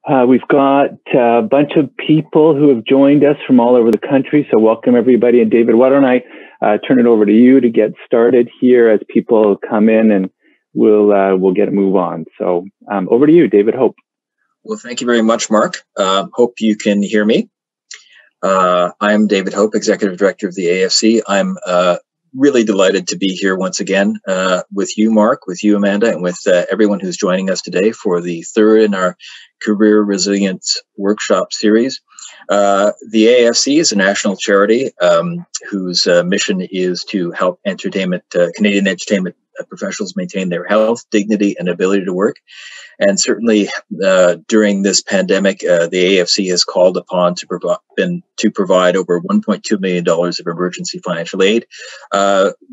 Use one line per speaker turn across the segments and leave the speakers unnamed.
We've got a bunch of people who have joined us from all over the country. So welcome everybody. And David, why don't I turn it over to you to get started here as people come in, and we'll get a move on. So over to you, David Hope.
Well, thank you very much, Mark. Hope you can hear me. I'm David Hope, Executive Director of the AFC. I'm really delighted to be here once again with you, Mark, with you, Amanda, and with everyone who's joining us today for the third in our Career Resilience Workshop series. The AFC is a national charity whose mission is to help Canadian entertainment professionals maintain their health, dignity, and ability to work. And certainly during this pandemic, the AFC has called upon to provide over $1.2 million of emergency financial aid,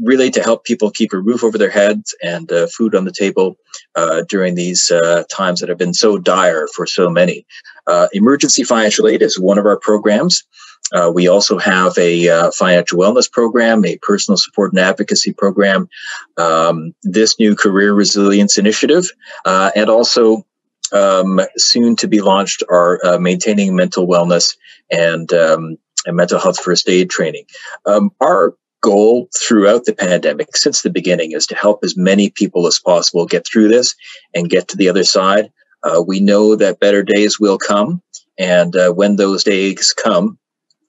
really to help people keep a roof over their heads and food on the table during these times that have been so dire for so many. Emergency financial aid is one of our programs. We also have a financial wellness program, a personal support and advocacy program, this new career resilience initiative, and also soon to be launched our maintaining mental wellness and mental health first aid training. Our goal throughout the pandemic, since the beginning, is to help as many people as possible get through this and get to the other side. We know that better days will come, and when those days come,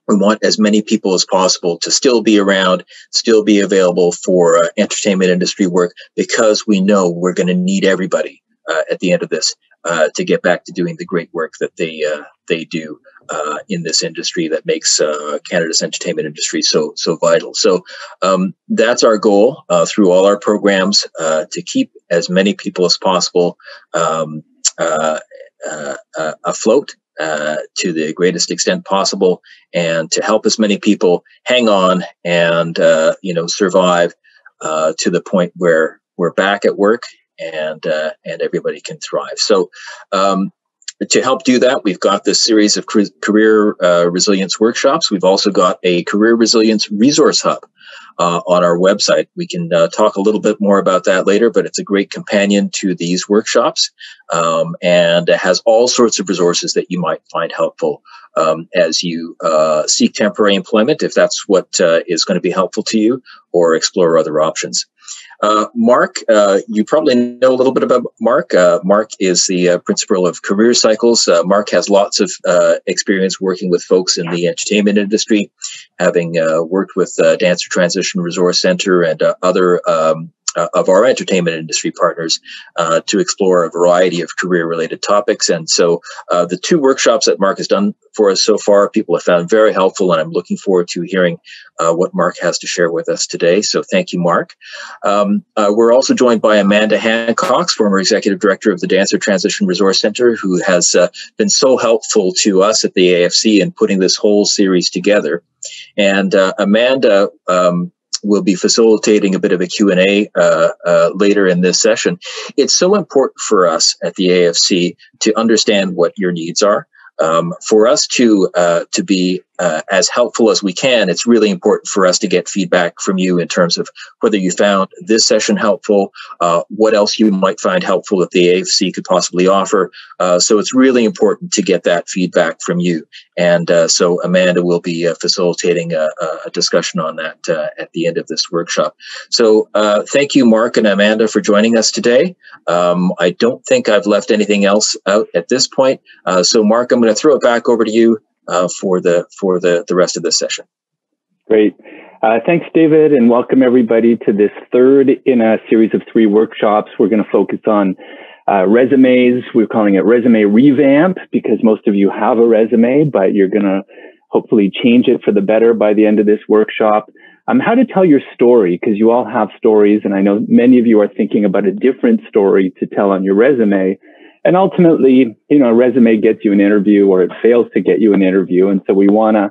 we want as many people as possible to still be around, still be available for entertainment industry work, because we know we're going to need everybody at the end of this to get back to doing the great work that they do in this industry that makes Canada's entertainment industry so vital. So that's our goal through all our programs, to keep as many people as possible afloat to the greatest extent possible, and to help as many people hang on and survive to the point where we're back at work and everybody can thrive. So to help do that, we've got this series of career resilience workshops. We've also got a career resilience resource hub on our website. We can talk a little bit more about that later, but it's a great companion to these workshops, and it has all sorts of resources that you might find helpful as you seek temporary employment, if that's what is going to be helpful to you, or explore other options. Mark, you probably know a little bit about Mark. Mark is the principal of CareerCycles. Mark has lots of experience working with folks in the entertainment industry, having worked with Dancer Transition Resource Center and other of our entertainment industry partners to explore a variety of career-related topics. And so the two workshops that Mark has done for us so far, people have found very helpful, and I'm looking forward to hearing what Mark has to share with us today. So thank you, Mark. We're also joined by Amanda Hancox, former Executive Director of the Dancer Transition Resource Center, who has been so helpful to us at the AFC in putting this whole series together. And Amanda will be facilitating a bit of a Q&A later in this session. It's so important for us at the AFC to understand what your needs are. For us to be as helpful as we can, it's really important for us to get feedback from you in terms of whether you found this session helpful, what else you might find helpful that the AFC could possibly offer. So it's really important to get that feedback from you. And so Amanda will be facilitating a discussion on that at the end of this workshop. So thank you, Mark and Amanda, for joining us today. I don't think I've left anything else out at this point. So Mark, I'm going to throw it back over to you for the rest of this session.
Great. Thanks, David, and welcome everybody to this third in a series of 3 workshops. We're going to focus on resumes. We're calling it Resume Revamp because most of you have a resume, but you're going to hopefully change it for the better by the end of this workshop. How to tell your story, because you all have stories, and I know many of you are thinking about a different story to tell on your resume. And ultimately, a resume gets you an interview, or it fails to get you an interview. And so we want to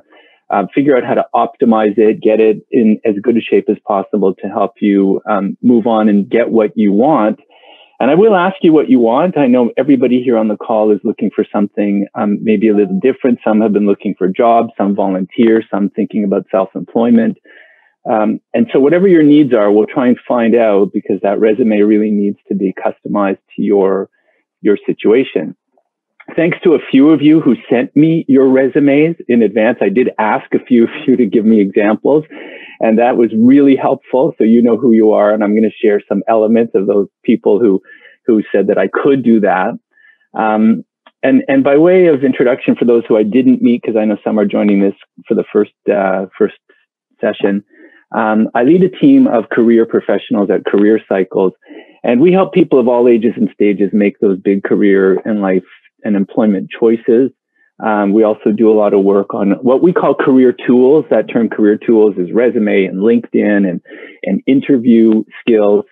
figure out how to optimize it, get it in as good a shape as possible to help you move on and get what you want. And I will ask you what you want. I know everybody here on the call is looking for something maybe a little different. Some have been looking for jobs, some volunteer, some thinking about self-employment. And so whatever your needs are, we'll try and find out, because that resume really needs to be customized to your situation. Thanks to a few of you who sent me your resumes in advance. I did ask a few of you to give me examples, and that was really helpful. So you know who you are, and I'm going to share some elements of those people who said that I could do that. And by way of introduction, for those who I didn't meet, because I know some are joining this for the first session, I lead a team of career professionals at CareerCycles, and we help people of all ages and stages make those big career and life and employment choices. We also do a lot of work on what we call career tools. That term career tools is resume and LinkedIn and interview skills.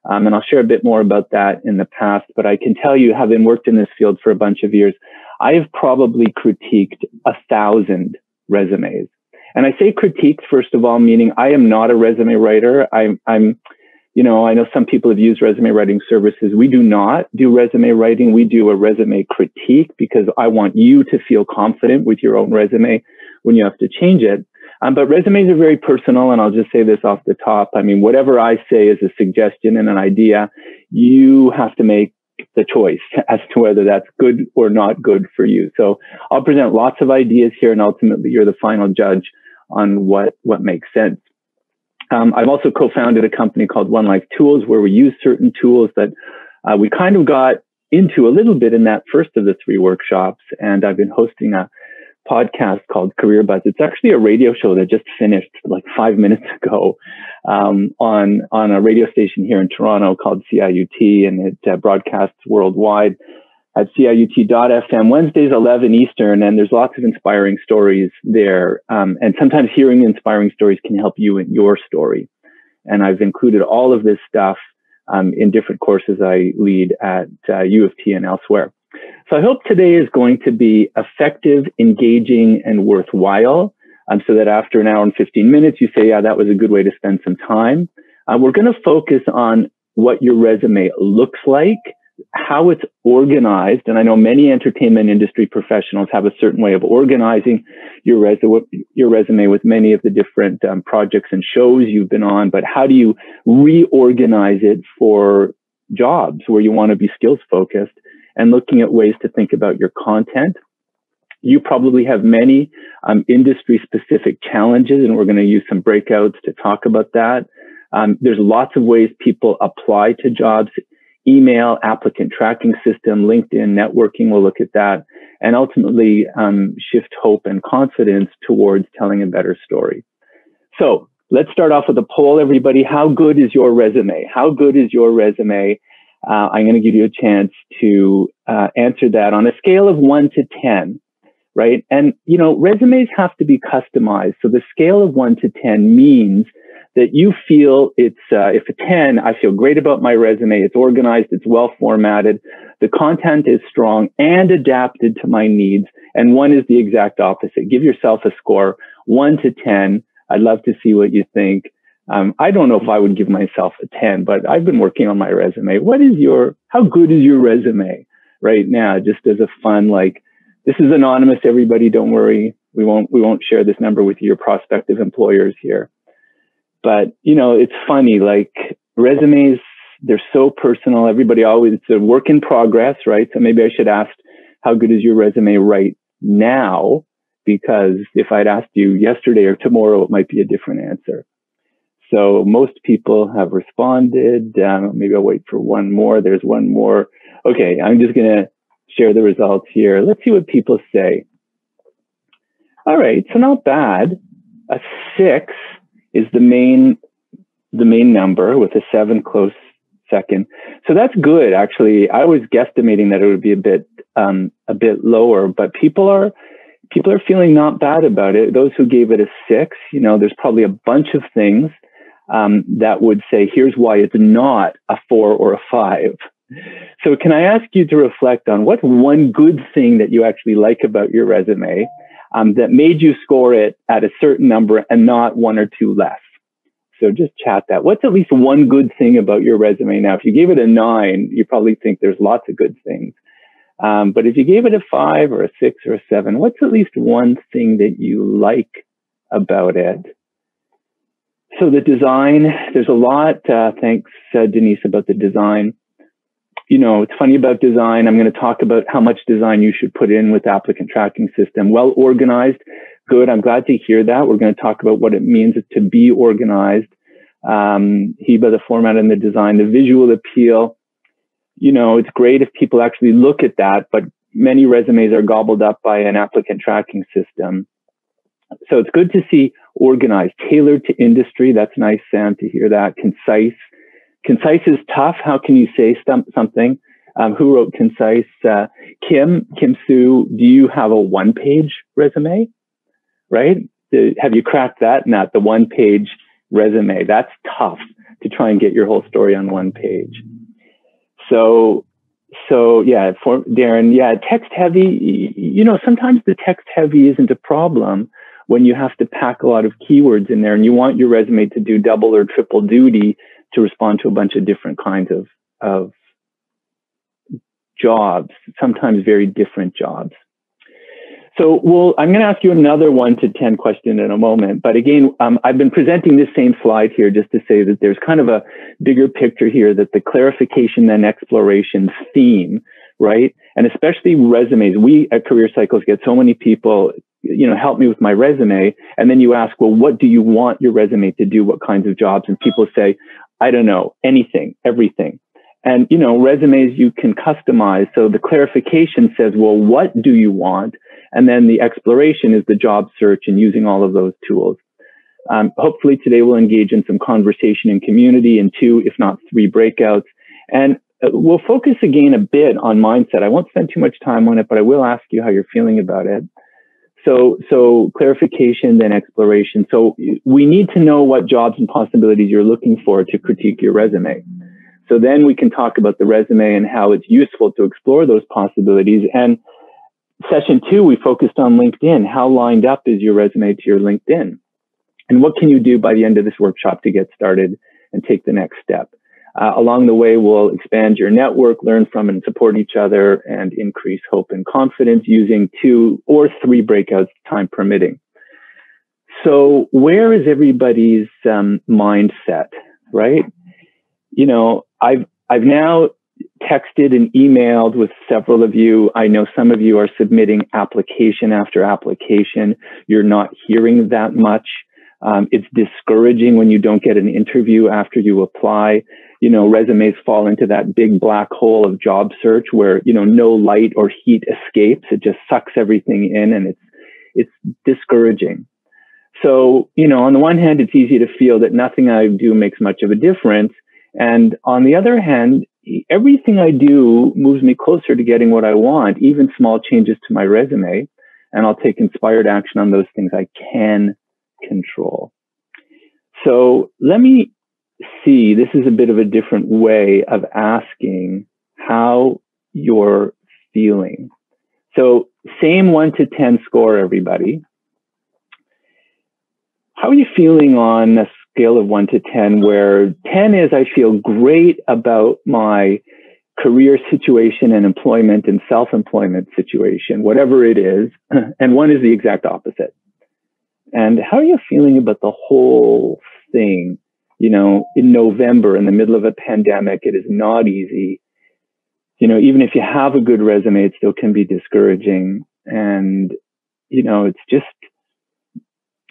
And I'll share a bit more about that in the past, but I can tell you, having worked in this field for a bunch of years, I have probably critiqued 1,000 resumes. And I say critiqued, first of all, meaning I am not a resume writer. I know some people have used resume writing services. We do not do resume writing. We do a resume critique because I want you to feel confident with your own resume when you have to change it. But resumes are very personal, and I'll just say this off the top. I mean, whatever I say is a suggestion and an idea. You have to make the choice as to whether that's good or not good for you. So I'll present lots of ideas here, and ultimately you're the final judge on what makes sense. I've also co-founded a company called One Life Tools, where we use certain tools that we kind of got into a little bit in that first of the 3 workshops. And I've been hosting a podcast called Career Buzz. It's actually a radio show that just finished like 5 minutes ago on a radio station here in Toronto called CIUT, and it broadcasts worldwide at CIUT.FM, Wednesdays, 11 Eastern, and there's lots of inspiring stories there. And sometimes hearing inspiring stories can help you in your story. And I've included all of this stuff in different courses I lead at U of T and elsewhere. So I hope today is going to be effective, engaging, and worthwhile, so that after an hour and 15 minutes, you say, yeah, that was a good way to spend some time. We're going to focus on what your resume looks like, how it's organized. And I know many entertainment industry professionals have a certain way of organizing your resume with many of the different projects and shows you've been on, but how do you reorganize it for jobs where you want to be skills focused, and looking at ways to think about your content. You probably have many industry specific challenges, and we're going to use some breakouts to talk about that. There's lots of ways people apply to jobs: email, applicant tracking system, LinkedIn, networking. We'll look at that, and ultimately shift hope and confidence towards telling a better story. So let's start off with a poll, everybody. How good is your resume? How good is your resume? I'm going to give you a chance to answer that on a scale of 1 to 10, right? And, resumes have to be customized. So the scale of 1 to 10 means that you feel it's, if a 10, I feel great about my resume, it's organized, it's well formatted, the content is strong and adapted to my needs, and 1 is the exact opposite. Give yourself a score, 1 to 10. I'd love to see what you think. I don't know if I would give myself a 10, but I've been working on my resume. How good is your resume right now? Just as a fun, this is anonymous, everybody, don't worry. We won't share this number with your prospective employers here. But, it's funny, resumes, they're so personal. Everybody it's a work in progress, right? So maybe I should ask, how good is your resume right now? Because if I'd asked you yesterday or tomorrow, it might be a different answer. So most people have responded. Maybe I'll wait for one more. There's one more. Okay, I'm just going to share the results here. Let's see what people say. All right, so not bad. A 6 is the main number, with a 7 close second. So that's good, actually. I was guesstimating that it would be a bit lower, but people are feeling not bad about it. Those who gave it a 6, there's probably a bunch of things that would say, here's why it's not a 4 or a 5. So can I ask you to reflect on what's one good thing that you actually like about your resume that made you score it at a certain number and not 1 or 2 less? So just chat that. What's at least one good thing about your resume? Now, if you gave it a 9, you probably think there's lots of good things. But if you gave it a 5 or a 6 or a 7, what's at least one thing that you like about it? So the design, there's a lot. Thanks, Denise, about the design. it's funny about design. I'm going to talk about how much design you should put in with applicant tracking system. Well organized. Good. I'm glad to hear that. We're going to talk about what it means to be organized. HEBA, the format and the design, the visual appeal. It's great if people actually look at that, but many resumes are gobbled up by an applicant tracking system. So it's good to see organized, tailored to industry. That's nice, Sam, to hear that. Concise. Concise is tough. How can you say something? Who wrote concise? Kim Sue, do you have a one-page resume? Right? Have you cracked that? Not the one-page resume. That's tough to try and get your whole story on one page. So yeah, for Darren, yeah, text heavy, sometimes the text heavy isn't a problem when you have to pack a lot of keywords in there and you want your resume to do double or triple duty to respond to a bunch of different kinds of jobs, sometimes very different jobs. So, I'm going to ask you another 1 to 10 question in a moment. But again, I've been presenting this same slide here just to say that there's kind of a bigger picture here, that the clarification and exploration theme, right? And especially resumes. We at CareerCycles get so many people, help me with my resume. And then you ask, well, what do you want your resume to do? What kinds of jobs? And people say, I don't know, anything, everything. And, resumes you can customize. So the clarification says, well, what do you want? And then the exploration is the job search and using all of those tools. Hopefully today we'll engage in some conversation and community in 2, if not 3 breakouts. And we'll focus again a bit on mindset. I won't spend too much time on it, but I will ask you how you're feeling about it. So clarification, then exploration. So we need to know what jobs and possibilities you're looking for to critique your resume. So then we can talk about the resume and how it's useful to explore those possibilities. And session 2, we focused on LinkedIn. How lined up is your resume to your LinkedIn? And what can you do by the end of this workshop to get started and take the next step? Along the way, we'll expand your network, learn from and support each other, and increase hope and confidence using 2 or 3 breakouts, time permitting. So where is everybody's mindset, right? I've now texted and emailed with several of you. I know some of you are submitting application after application. You're not hearing that much. It's discouraging when you don't get an interview after you apply. Resumes fall into that big black hole of job search where, no light or heat escapes. It just sucks everything in, and it's discouraging. So, on the one hand, it's easy to feel that nothing I do makes much of a difference. And on the other hand, everything I do moves me closer to getting what I want, even small changes to my resume. And I'll take inspired action on those things I can control. So let me see, this is a bit of a different way of asking how you're feeling. So same 1 to 10 score, everybody. How are you feeling on a scale of 1 to 10, where 10 is I feel great about my career situation and employment and self-employment situation, whatever it is, and 1 is the exact opposite. And how are you feeling about the whole thing? In November, in the middle of a pandemic, it is not easy. Even if you have a good resume, it still can be discouraging. And, it's just,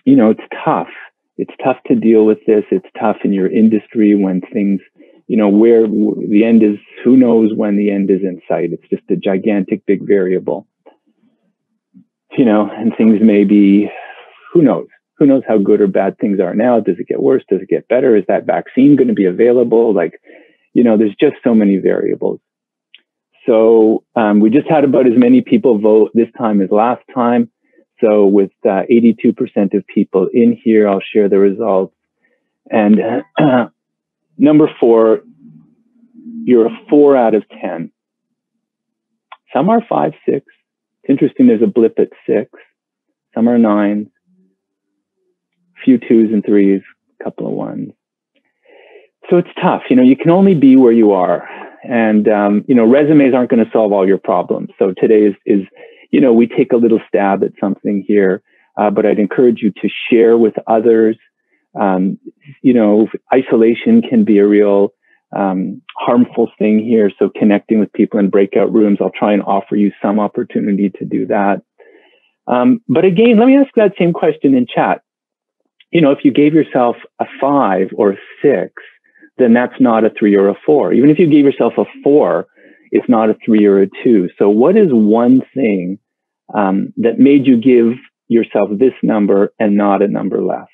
it's tough. It's tough to deal with this. It's tough in your industry when things, where the end is, who knows when the end is in sight. It's just a gigantic, big variable, and things may be, who knows? Who knows how good or bad things are now? Does it get worse? Does it get better? Is that vaccine going to be available? There's just so many variables. So we just had about as many people vote this time as last time. So with 82% of people in here, I'll share the results. And number 4, you're a 4 out of 10. Some are 5, 6. It's interesting, there's a blip at 6. Some are 9. Few 2s and 3s, a couple of 1s. So it's tough. You can only be where you are. And, resumes aren't going to solve all your problems. So today is we take a little stab at something here, but I'd encourage you to share with others. Isolation can be a real harmful thing here. So connecting with people in breakout rooms, I'll try and offer you some opportunity to do that. But again, let me ask that same question in chat. You know, if you gave yourself a 5 or a 6, then that's not a 3 or a 4. Even if you gave yourself a 4, it's not a 3 or a 2. So what is one thing that made you give yourself this number and not a number less?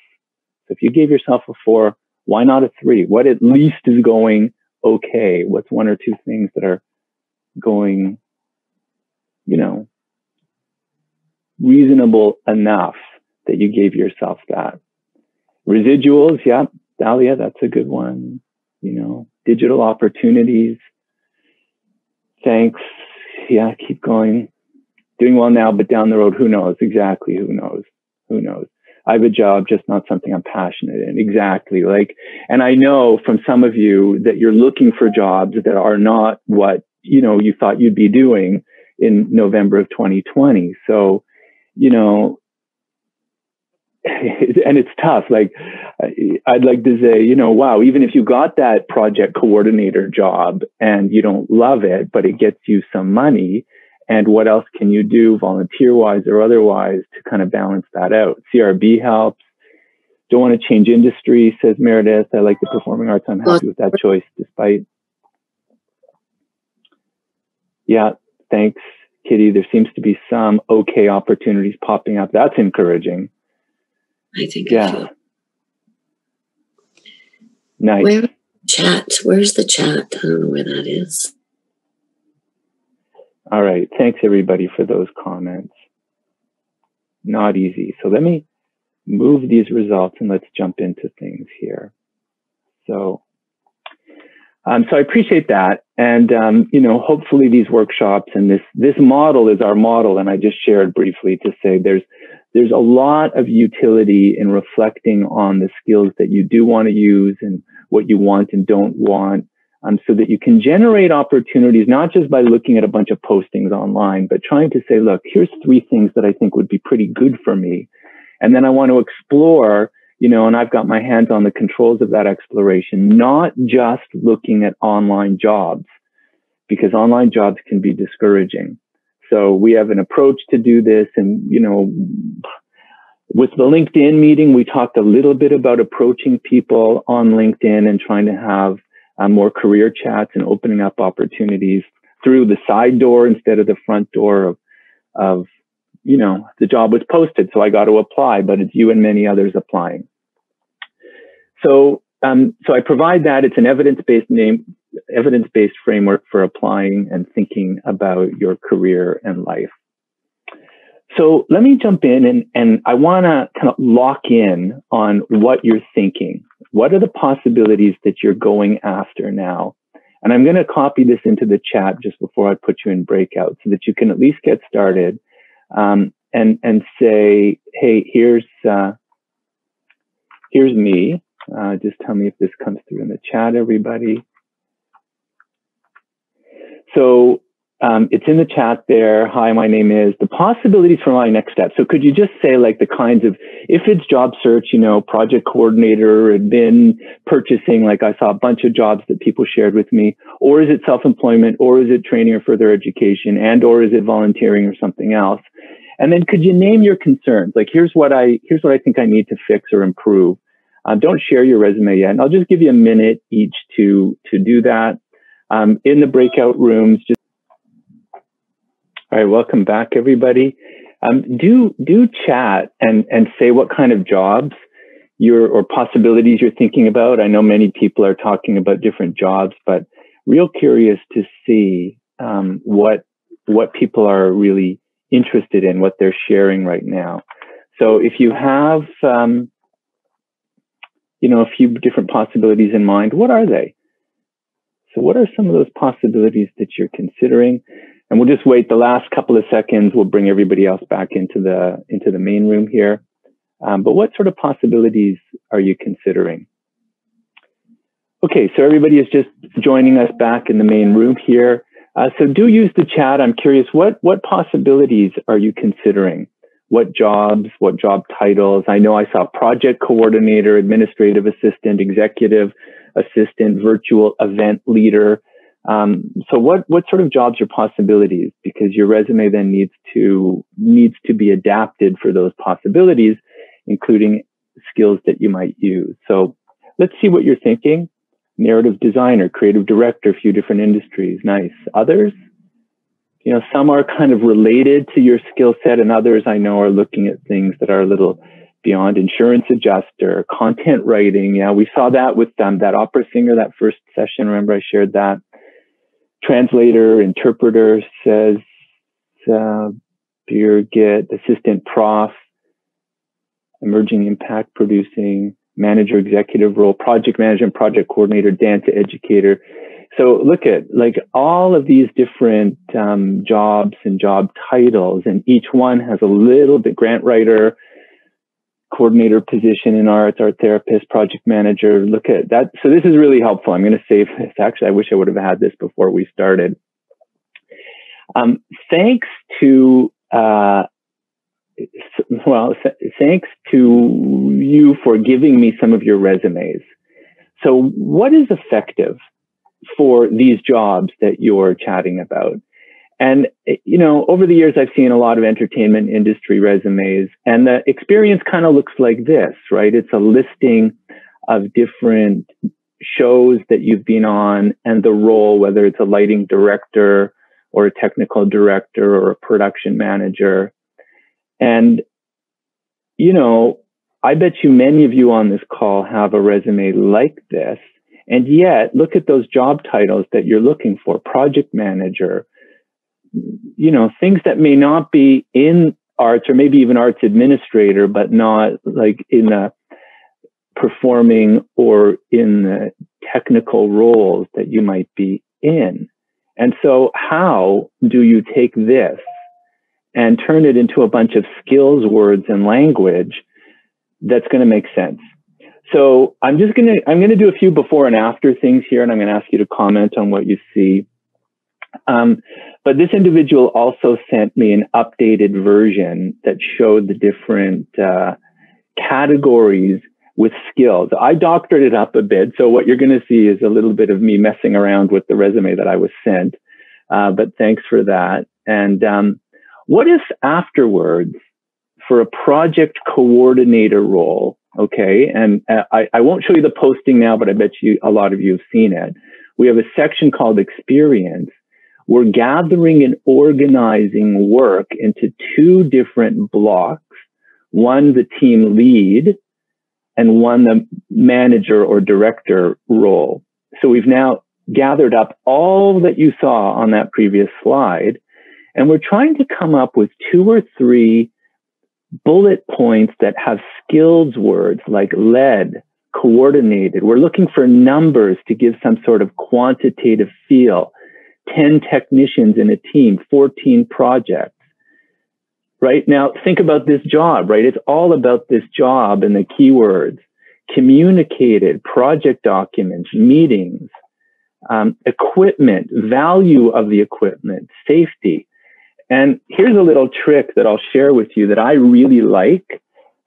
So if you gave yourself a 4, why not a 3? What at least is going okay? What's 1 or 2 things that are going, you know, reasonable enough that you gave yourself that? Residuals, yeah, Dahlia, that's a good one. You know, digital opportunities. Thanks. Yeah, keep going. Doing well now, but down the road, who knows? Exactly, who knows? Who knows? I have a job, just not something I'm passionate in. Exactly. Like, and I know from some of you that you're looking for jobs that are not what, you know, you thought you'd be doing in November of 2020. So, you know, and it's tough. Like, I'd like to say, you know, wow, even if you got that project coordinator job and you don't love it, but it gets you some money, and what else can you do volunteer-wise or otherwise to kind of balance that out? CRB helps. Don't want to change industry, says Meredith. I like the performing arts. I'm happy with that choice despite. Yeah, thanks, Kitty. There seems to be some okay opportunities popping up. That's encouraging.
I think.
Yeah. Nice.
Where's the chat? Where's the chat? I don't know where that is.
All right. Thanks, everybody, for those comments. Not easy. So let me move these results and let's jump into things here. So I appreciate that. And, you know, hopefully these workshops and this model is our model. And I just shared briefly to say there's a lot of utility in reflecting on the skills that you do want to use and what you want and don't want, so that you can generate opportunities, not just by looking at a bunch of postings online, but trying to say, look, here's 3 things that I think would be pretty good for me. And then I want to explore, you know, and I've got my hands on the controls of that exploration, not just looking at online jobs, because online jobs can be discouraging. So we have an approach to do this. And, you know, with the LinkedIn meeting, we talked a little bit about approaching people on LinkedIn and trying to have more career chats and opening up opportunities through the side door instead of the front door of you know, the job was posted, so I got to apply, but it's you and many others applying. So I provide that. It's an evidence-based framework for applying and thinking about your career and life. So let me jump in and I want to kind of lock in on what you're thinking. What are the possibilities that you're going after now? And I'm going to copy this into the chat just before I put you in breakout so that you can at least get started and say, hey, here's me. Just tell me if this comes through in the chat, everybody. So it's in the chat there. Hi, my name is. The possibilities for my next step. So could you just say like the kinds of, if it's job search, you know, project coordinator, admin, purchasing, like I saw a bunch of jobs that people shared with me, or is it self-employment, or is it training or further education, and or is it volunteering or something else? And then could you name your concerns? Like, here's what I think I need to fix or improve. Don't share your resume yet. And I'll just give you a minute each to do that. In the breakout rooms, just all right, welcome back, everybody. Do chat and say what kind of jobs or possibilities you're thinking about. I know many people are talking about different jobs, but real curious to see what people are really interested in, what they're sharing right now. So if you have you know, a few different possibilities in mind, what are they? So what are some of those possibilities that you're considering? And we'll just wait the last couple of seconds. We'll bring everybody else back into the main room here. But what sort of possibilities are you considering? Okay, so everybody is just joining us back in the main room here. So do use the chat. I'm curious, what possibilities are you considering? What jobs, what job titles? I know I saw project coordinator, administrative assistant, executive assistant, virtual event leader. So what sort of jobs are possibilities? Because your resume then needs to be adapted for those possibilities, including skills that you might use. So let's see what you're thinking. Narrative designer, creative director, a few different industries. Nice. Others? Some are kind of related to your skill set, and others I know are looking at things that are a little beyond. Insurance adjuster, content writing. Yeah, we saw that with that opera singer, that first session. Remember I shared that. Translator, interpreter, says Birgit, assistant prof, emerging impact producing, manager, executive role, project management, project coordinator, dance educator. So look at all of these different jobs and job titles, and each one has a little bit. Grant writer, coordinator position in arts, art therapist, project manager. Look at that. So this is really helpful. I'm going to save this. Actually, I wish I would have had this before we started. Thanks to thanks to you for giving me some of your resumes. So what is effective for these jobs that you're chatting about? And, over the years, I've seen a lot of entertainment industry resumes, and the experience kind of looks like this, right? It's a listing of different shows that you've been on and the role, whether it's a lighting director or a technical director or a production manager. And, I bet you many of you on this call have a resume like this. And yet, look at those job titles that you're looking for: project manager, things that may not be in arts, or maybe even arts administrator, but not in the performing or in the technical roles that you might be in. And so how do you take this and turn it into a bunch of skills, words, and language that's going to make sense? So I'm going to do a few before and after things here, and I'm going to ask you to comment on what you see. But this individual also sent me an updated version that showed the different categories with skills. I doctored it up a bit. So what you're going to see is a little bit of me messing around with the resume that I was sent. But thanks for that. And what if afterwards, for a project coordinator role, okay, and I won't show you the posting now, but I bet you a lot of you have seen it. We have a section called experience. We're gathering and organizing work into two different blocks, one the team lead and one the manager or director role. So we've now gathered up all that you saw on that previous slide, and we're trying to come up with 2 or 3 bullet points that have skills words like led, coordinated. We're looking for numbers to give some sort of quantitative feel. 10 technicians in a team, 14 projects, right? Now, think about this job, right? It's all about this job and the keywords: communicated, project documents, meetings, equipment, value of the equipment, safety. And here's a little trick that I'll share with you that I really like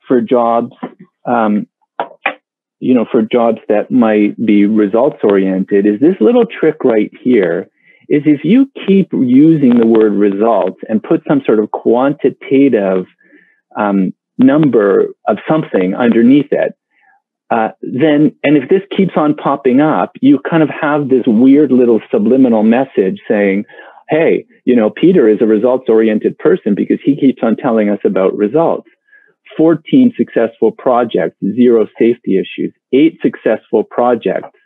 for jobs, for jobs that might be results oriented, is this little trick right here. Is if you keep using the word results and put some sort of quantitative number of something underneath it, and if this keeps on popping up, you kind of have this weird little subliminal message saying, hey, Peter is a results-oriented person because he keeps on telling us about results. 14 successful projects, 0 safety issues, 8 successful projects.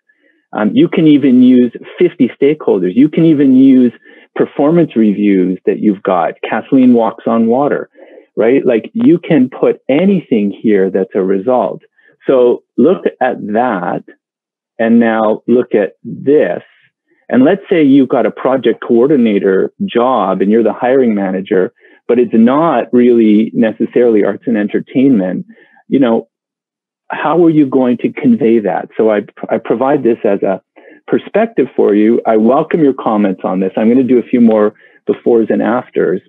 You can even use 50 stakeholders. You can even use performance reviews that you've got. Kathleen walks on water, right? You can put anything here that's a result. So look at that, and now look at this. And let's say you've got a project coordinator job and you're the hiring manager, but it's not really necessarily arts and entertainment. How are you going to convey that? So I provide this as a perspective for you. I welcome your comments on this. I'm going to do a few more befores and afters.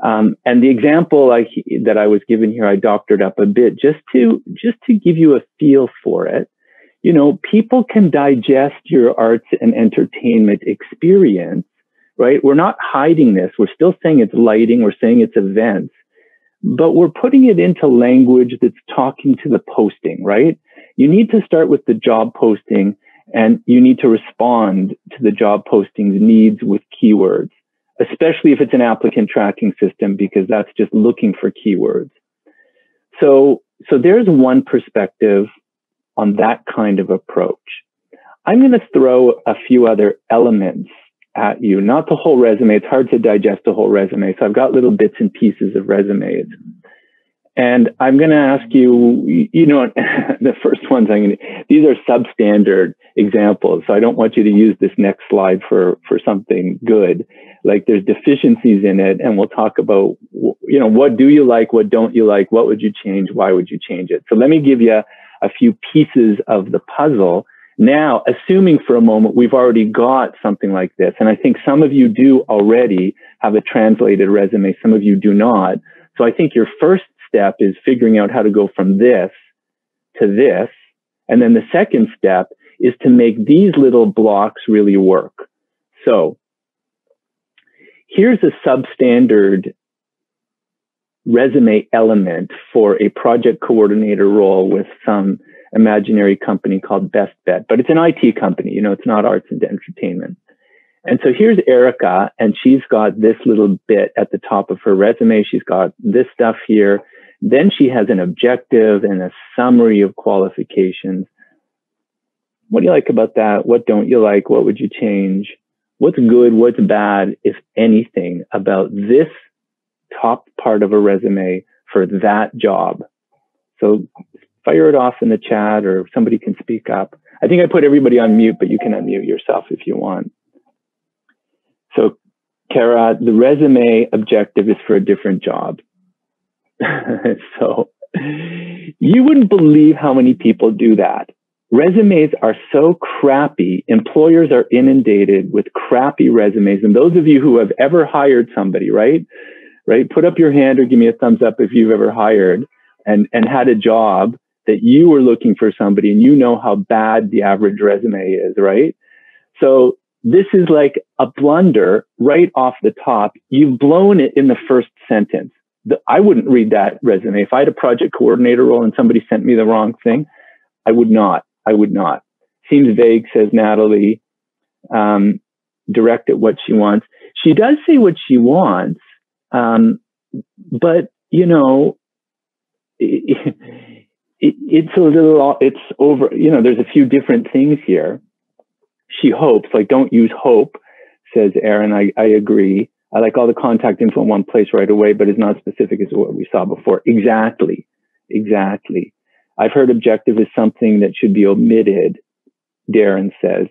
And the example that I was given here, I doctored up a bit just to give you a feel for it. you know, people can digest your arts and entertainment experience, right? We're not hiding this. We're still saying it's lighting. We're saying it's events, but we're putting it into language that's talking to the posting, right? You need to start with the job posting, and you need to respond to the job posting's needs with keywords, especially if it's an applicant tracking system, because that's just looking for keywords. So there's one perspective on that kind of approach. I'm going to throw a few other elements at you, not the whole resume. It's hard to digest a whole resume. So I've got little bits and pieces of resumes. And I'm going to ask you, you know, the first ones these are substandard examples. So I don't want you to use this next slide for something good. Like, there's deficiencies in it, and we'll talk about, you know, what do you like? What don't you like? What would you change? Why would you change it? So let me give you a few pieces of the puzzle. Now, assuming for a moment we've already got something like this, and I think some of you do already have a translated resume, some of you do not. So I think your first step is figuring out how to go from this to this. And then the second step is to make these little blocks really work. So here's a substandard resume element for a project coordinator role with some imaginary company called Best Bet, but it's an IT company, you know, it's not arts and entertainment. And so here's Erica, and she's got this little bit at the top of her resume. She's got this stuff here. Then she has an objective and a summary of qualifications. What do you like about that? What don't you like? What would you change? What's good? What's bad, if anything, about this top part of a resume for that job? So fire it off in the chat, or somebody can speak up. I think I put everybody on mute, but you can unmute yourself if you want. So, Kara, the resume objective is for a different job. So you wouldn't believe how many people do that. Resumes are so crappy. Employers are inundated with crappy resumes. And those of you who have ever hired somebody, right? Put up your hand or give me a thumbs up if you've ever hired and had a job that you were looking for somebody, and you know how bad the average resume is, right? So this is like a blunder right off the top. You've blown it in the first sentence. I wouldn't read that resume. If I had a project coordinator role and somebody sent me the wrong thing, I would not. Seems vague, says Natalie. Direct at what she wants. She does say what she wants, but, you know, it's over, you know, there's a few different things here. She hopes, like, don't use hope, says Aaron. I agree. I like all the contact info in one place right away, but it's not specific as what we saw before. Exactly. I've heard objective is something that should be omitted, Darren says.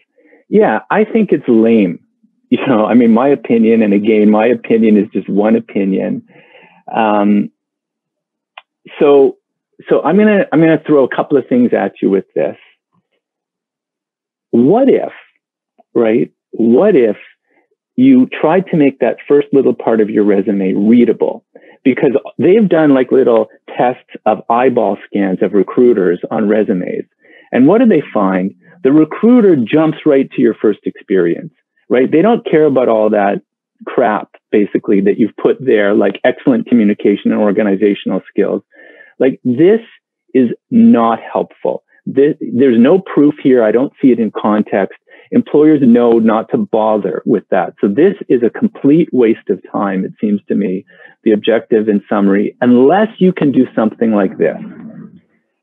Yeah, I think it's lame. You know, I mean, my opinion, and again, my opinion is just one opinion. So I'm gonna throw a couple of things at you with this. What if, right? What if you tried to make that first little part of your resume readable? Because they've done like little tests of eyeball scans of recruiters on resumes. And what do they find? The recruiter jumps right to your first experience, right? They don't care about all that crap, basically, that you've put there, like excellent communication and organizational skills. Like, this is not helpful. There's no proof here. I don't see it in context. Employers know not to bother with that. So this is a complete waste of time, it seems to me, the objective and summary, unless you can do something like this.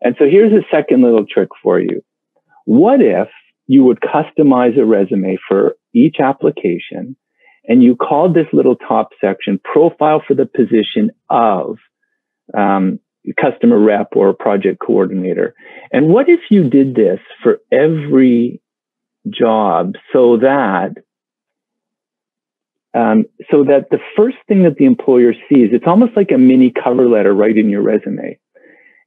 And so here's a second little trick for you. What if you would customize a resume for each application, and you called this little top section profile for the position of customer rep or project coordinator? And what if you did this for every job, so that the first thing that the employer sees, it's almost like a mini cover letter right in your resume,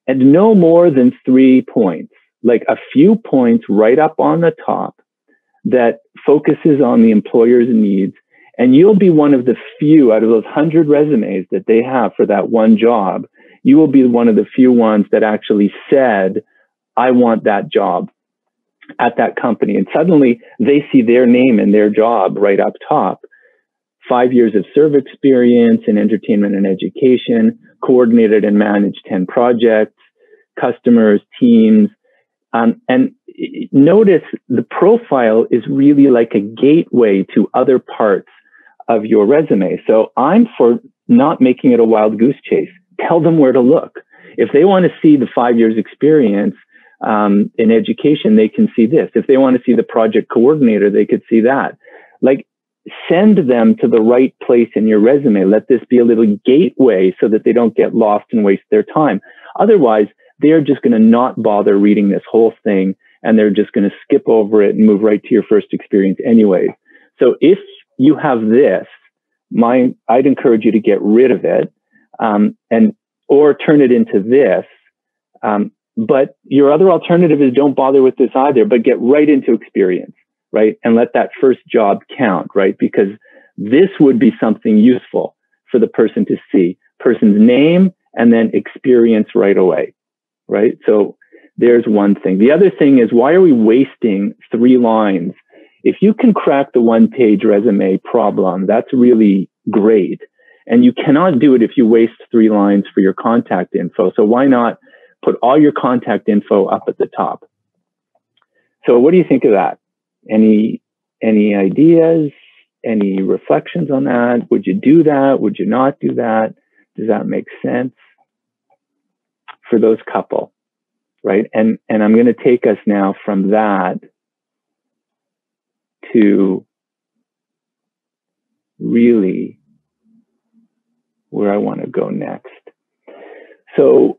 and no more than 3 points, like a few points right up on the top that focuses on the employer's needs. And you'll be one of the few out of those 100 resumes that they have for that one job. You will be one of the few ones that actually said, I want that job. at that company. And suddenly they see their name and their job right up top. 5 years of service experience in entertainment and education, coordinated and managed 10 projects, customers, teams. And notice the profile is really like a gateway to other parts of your resume. So I'm for not making it a wild goose chase. Tell them where to look. If they want to see the 5 years experience in education, they can see this. If they want to see the project coordinator, they could see that. Like, send them to the right place in your resume. Let this be a little gateway so that they don't get lost and waste their time. Otherwise, they're just going to not bother reading this whole thing, and they're just going to skip over it and move right to your first experience anyways. So if you have this, I'd encourage you to get rid of it, or turn it into this. But your other alternative is don't bother with this either, but get right into experience, right? And let that first job count, right? Because this would be something useful for the person to see. Person's name and then experience right away, right? So there's one thing. The other thing is, why are we wasting 3 lines? If you can crack the 1-page resume problem, that's really great. And you cannot do it if you waste 3 lines for your contact info. So why not put all your contact info up at the top? So what do you think of that? Any ideas? Any reflections on that? Would you do that? Would you not do that? Does that make sense for those couple, right? And I'm going to take us now from that to really where I want to go next. So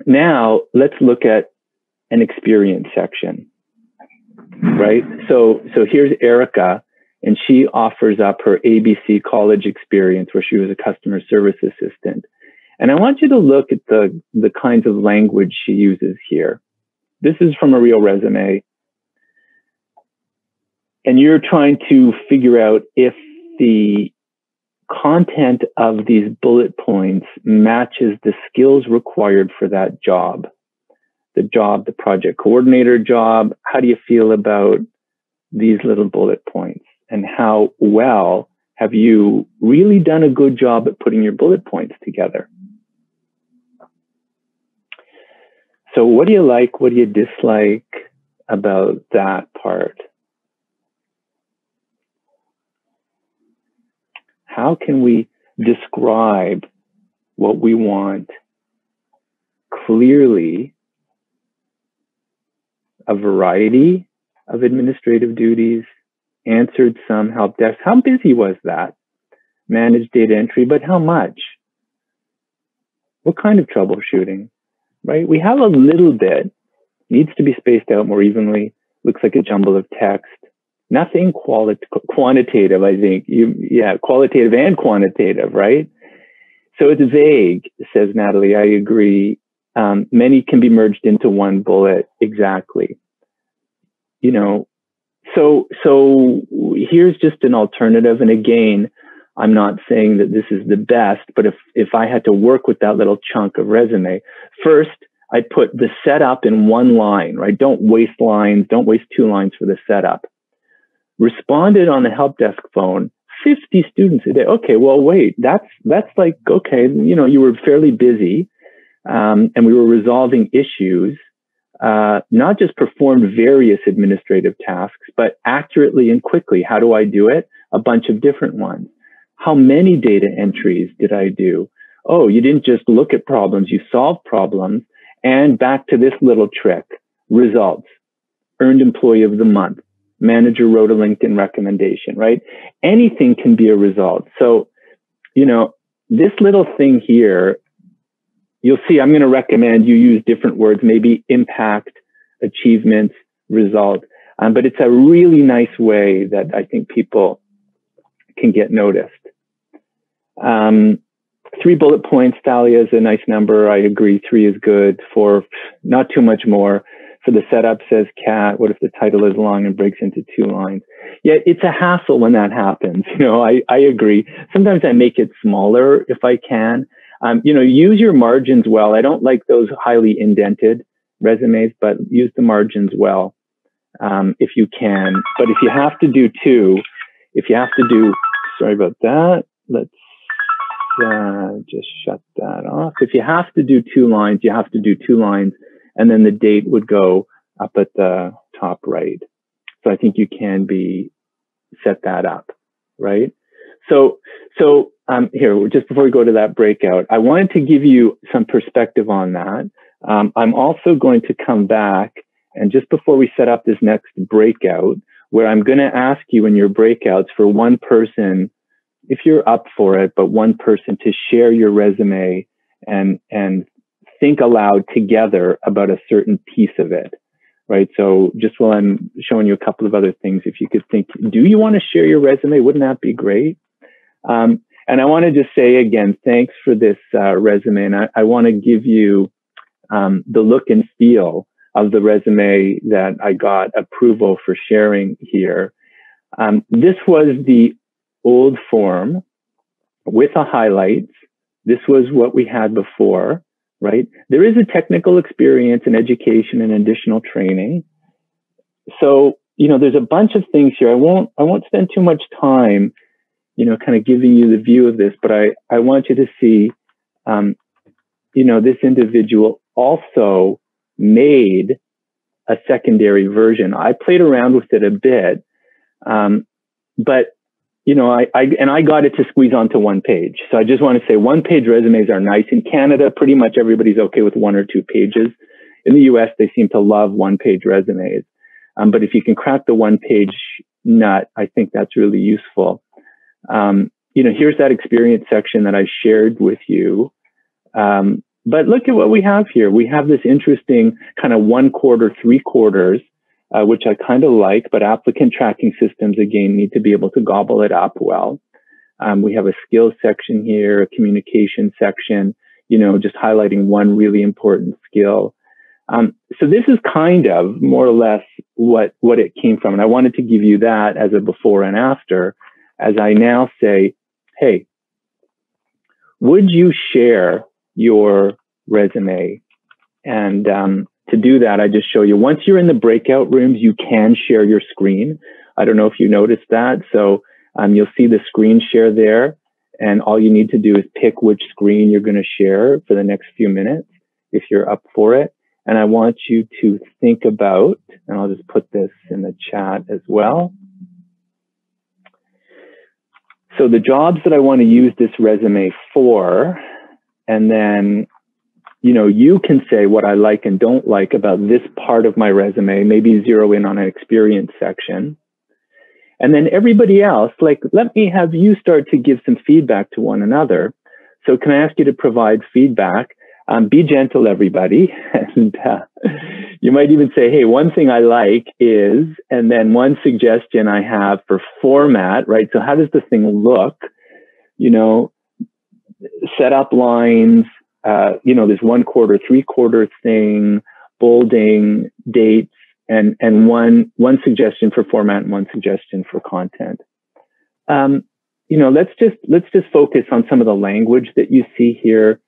now let's look at an experience section, right? So here's Erica, and she offers up her ABC college experience where she was a customer service assistant. And I want you to look at the kinds of language she uses here. This is from a real resume. And you're trying to figure out if the content of these bullet points matches the skills required for that job. The project coordinator job. How do you feel about these little bullet points? And how well have you really done a good job at putting your bullet points together? So what do you like? What do you dislike about that part? How can we describe what we want clearly? A variety of administrative duties, answered some help desk. How busy was that? Managed data entry, but how much? What kind of troubleshooting, right? We have a little bit, needs to be spaced out more evenly, looks like a jumble of text. Nothing quantitative, I think. Qualitative and quantitative, right? So it's vague, says Natalie. I agree. Many can be merged into one bullet. Exactly. You know, so here's just an alternative. And again, I'm not saying that this is the best, but if I had to work with that little chunk of resume, first, I'd put the setup in 1 line, right? Don't waste lines. Don't waste 2 lines for the setup. Responded on the help desk phone, 50 students a day. Okay, well, wait, that's like, okay, you know, you were fairly busy, and we were resolving issues, not just performed various administrative tasks, but accurately and quickly. How do I do it? A bunch of different ones. How many data entries did I do? Oh, you didn't just look at problems, you solved problems. And back to this little trick, results, earned employee of the month. Manager wrote a LinkedIn recommendation, right? Anything can be a result. So, you know, this little thing here, you'll see I'm going to recommend you use different words, maybe impact, achievements, result. But it's a really nice way that I think people can get noticed. 3 bullet points, Thalia, is a nice number. I agree. 3 is good. 4, not too much more. For the setup, says Kat, what if the title is long and breaks into 2 lines? Yeah, it's a hassle when that happens. You know, I agree. Sometimes I make it smaller if I can. You know, use your margins well. I don't like those highly indented. resumes, but use the margins well if you can. But if you have to do two, sorry about that. Let's just shut that off. If you have to do 2 lines, you have to do 2 lines, and then the date would go up at the top right. So I think you can set that up, right? So here, just before we go to that breakout, I wanted to give you some perspective on that. I'm also going to come back, and just before we set up this next breakout, where I'm going to ask you in your breakouts for one person, if you're up for it, but one person to share your resume and think aloud together about a certain piece of it, right? So just while I'm showing you a couple of other things, if you could think, do you want to share your resume? Wouldn't that be great? And I want to just say again, thanks for this resume. And I want to give you the look and feel of the resume that I got approval for sharing here. This was the old form with the highlights. This was what we had before, right? There is a technical experience in education and additional training. So, there's a bunch of things here. I won't spend too much time, kind of giving you the view of this, but I want you to see, this individual also made a secondary version. I played around with it a bit, but I got it to squeeze onto 1 page. So I just want to say 1-page resumes are nice. In Canada, pretty much everybody's okay with 1 or 2 pages. In the US, they seem to love 1-page resumes. But if you can crack the 1-page nut, I think that's really useful. Here's that experience section that I shared with you. But look at what we have here. We have this interesting kind of 1/4, 3/4, which I kind of like, but applicant tracking systems, again, need to be able to gobble it up well. We have a skills section here, a communication section, just highlighting one really important skill. So this is kind of more or less what it came from. And I wanted to give you that as a before and after, as I now say, hey, would you share your resume? And to do that, I just show you, once you're in the breakout rooms, you can share your screen. I don't know if you noticed that. So you'll see the screen share there. And all you need to do is pick which screen you're going to share for the next few minutes, if you're up for it. And I want you to think about, and I'll just put this in the chat as well. So the jobs that I want to use this resume for, and then, you can say what I like and don't like about this part of my resume, maybe zero in on an experience section. And then everybody else, let me have you start to give some feedback to one another. So can I ask you to provide feedback? Be gentle, everybody. And you might even say, hey, one thing I like is, and then one suggestion I have for format, right? So how does the thing look? Set up lines, this 1/4, 3/4 thing, bolding, dates, and one suggestion for format and one suggestion for content. Let's just focus on some of the language that you see here.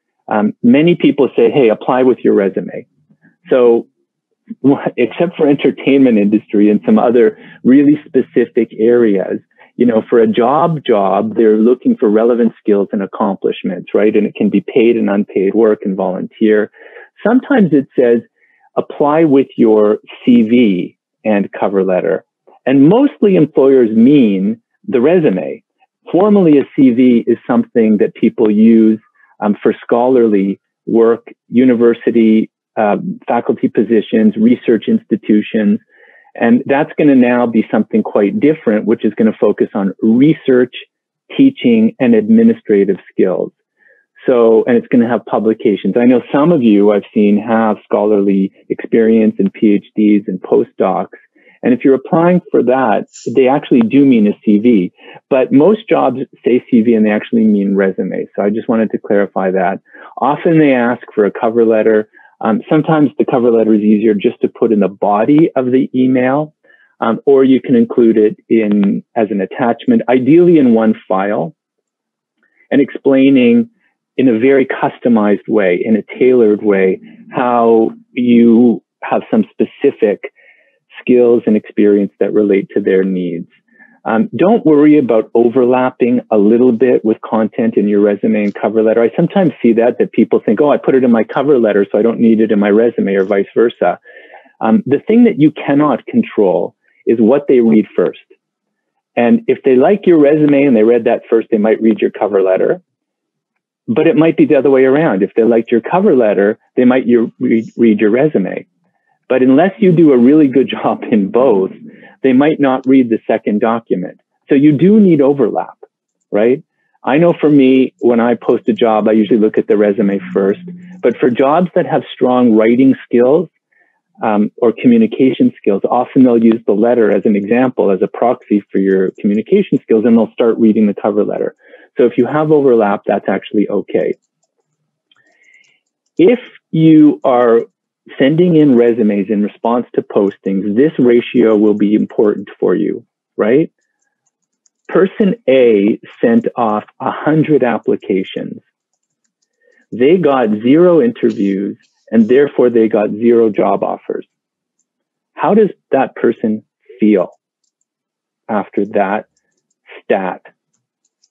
Many people say, hey, apply with your resume. So except for entertainment industry and some other really specific areas, for a job, they're looking for relevant skills and accomplishments, right? And it can be paid and unpaid work and volunteer. Sometimes it says, apply with your CV and cover letter. And mostly employers mean the resume. Formally, a CV is something that people use for scholarly work, university, faculty positions, research institutions. And that's going to now be something quite different, which is going to focus on research, teaching, and administrative skills. So, and it's going to have publications. I know some of you I've seen have scholarly experience and PhDs and postdocs. And if you're applying for that, they actually do mean a CV. But most jobs say CV and they actually mean resume. So I just wanted to clarify that. Often they ask for a cover letter. Sometimes the cover letter is easier just to put in the body of the email, or you can include it as an attachment, ideally in one file, and explaining in a very customized way, in a tailored way, how you have some specific skills and experience that relate to their needs. Don't worry about overlapping a little bit with content in your resume and cover letter. I sometimes see that people think, oh, I put it in my cover letter, so I don't need it in my resume, or vice versa. The thing that you cannot control is what they read first. And if they like your resume and they read that first, they might read your cover letter. But it might be the other way around. If they liked your cover letter, they might read your resume. But unless you do a really good job in both, they might not read the second document. So you do need overlap, right? I know for me, when I post a job, I usually look at the resume first. But for jobs that have strong writing skills or communication skills, often they'll use the letter as an example, as a proxy for your communication skills, and they'll start reading the cover letter. So if you have overlap, that's actually okay. If you are sending in resumes in response to postings, this ratio will be important for you, right? Person A sent off 100 applications. They got 0 interviews, and therefore they got 0 job offers. How does that person feel after that stat?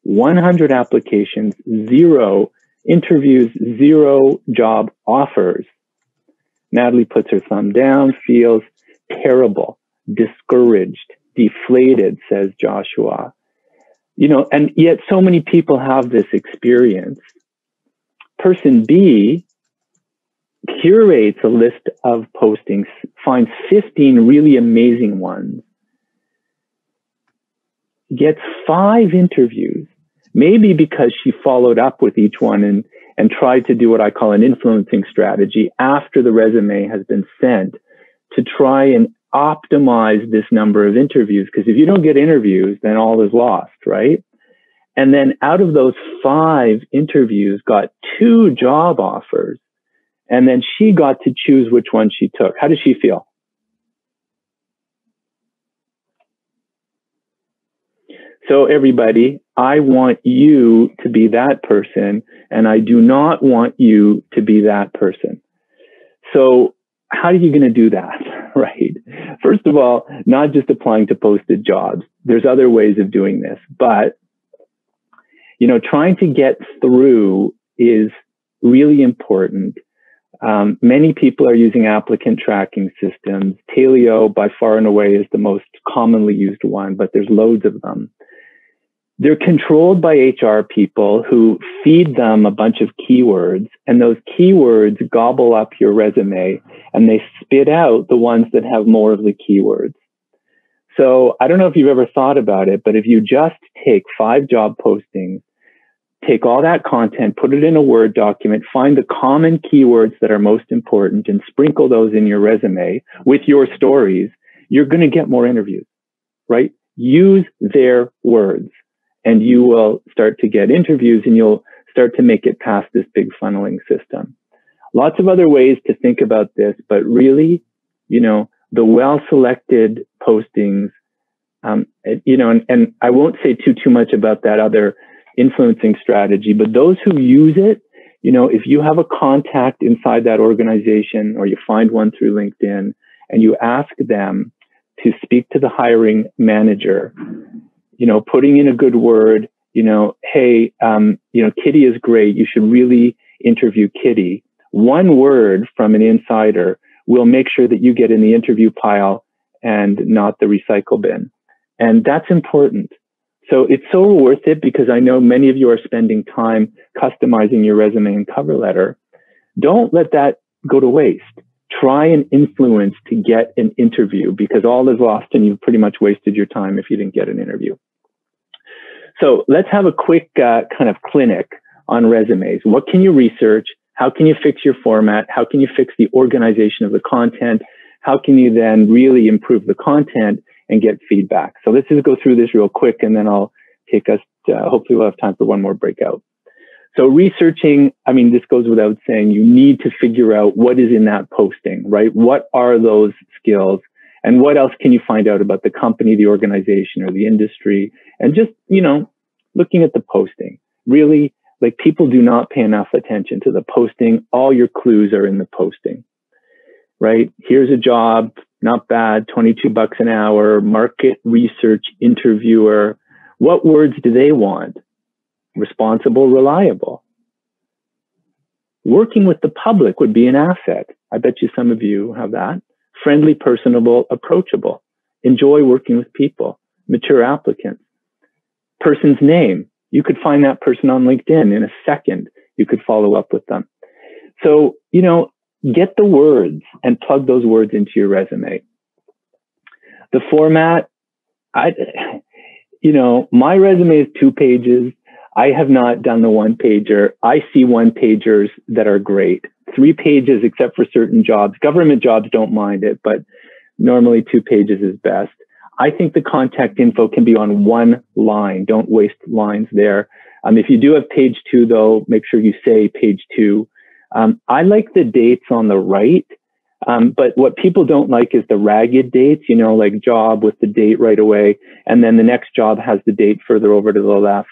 100 applications, 0 interviews, 0 job offers. Natalie puts her thumb down, feels terrible, discouraged, deflated, says Joshua. You know, and yet so many people have this experience. Person B curates a list of postings, finds 15 really amazing ones, gets 5 interviews, maybe because she followed up with each one and tried to do what I call an influencing strategy after the resume has been sent to try and optimize this number of interviews. Because if you don't get interviews, then all is lost, right? And then out of those 5 interviews, got 2 job offers. And then she got to choose which one she took. How does she feel? So everybody, I want you to be that person, and I do not want you to be that person. So how are you going to do that, right? First of all, not just applying to posted jobs. There's other ways of doing this, but you know, trying to get through is really important. Many people are using applicant tracking systems. Taleo, by far and away, is the most commonly used one, but there's loads of them. They're controlled by HR people who feed them a bunch of keywords, and those keywords gobble up your resume, and they spit out the ones that have more of the keywords. So I don't know if you've ever thought about it, but if you just take 5 job postings, take all that content, put it in a Word document, find the common keywords that are most important, and sprinkle those in your resume with your stories, you're going to get more interviews, right? Use their words, and you will start to get interviews, and you'll start to make it past this big funneling system. Lots of other ways to think about this, but really, you know, the well-selected postings, you know, and I won't say too much about that other influencing strategy, but those who use it, you know, if you have a contact inside that organization, or you find one through LinkedIn, and you ask them to speak to the hiring manager, you know, putting in a good word, you know, hey, you know, Kitty is great. You should really interview Kitty. One word from an insider will make sure that you get in the interview pile and not the recycle bin. And that's important. So it's so worth it, because I know many of you are spending time customizing your resume and cover letter. Don't let that go to waste. Try and influence to get an interview, because all is lost and you've pretty much wasted your time if you didn't get an interview. So let's have a quick kind of clinic on resumes. What can you research? How can you fix your format? How can you fix the organization of the content? How can you then really improve the content and get feedback? So let's just go through this real quick, and then I'll take us to, hopefully we'll have time for one more breakout. So researching, I mean, this goes without saying, you need to figure out what is in that posting, right? What are those skills, and what else can you find out about the company, the organization, or the industry? And just, you know, looking at the posting. Really, like, people do not pay enough attention to the posting. All your clues are in the posting. right? Here's a job, not bad, $22 an hour, market research interviewer. What words do they want? Responsible, reliable. Working with the public would be an asset. I bet you some of you have that. Friendly, personable, approachable. Enjoy working with people. Mature applicants. Person's name. You could find that person on LinkedIn in a second. You could follow up with them. So, you know, get the words and plug those words into your resume. The format, you know, my resume is 2 pages. I have not done the 1-pager. I see 1-pagers that are great. 3 pages, except for certain jobs. Government jobs don't mind it, but normally 2 pages is best. I think the contact info can be on 1 line. Don't waste lines there. If you do have page 2, though, make sure you say page 2. I like the dates on the right, but what people don't like is the ragged dates, you know, like job with the date right away, and then the next job has the date further over to the left.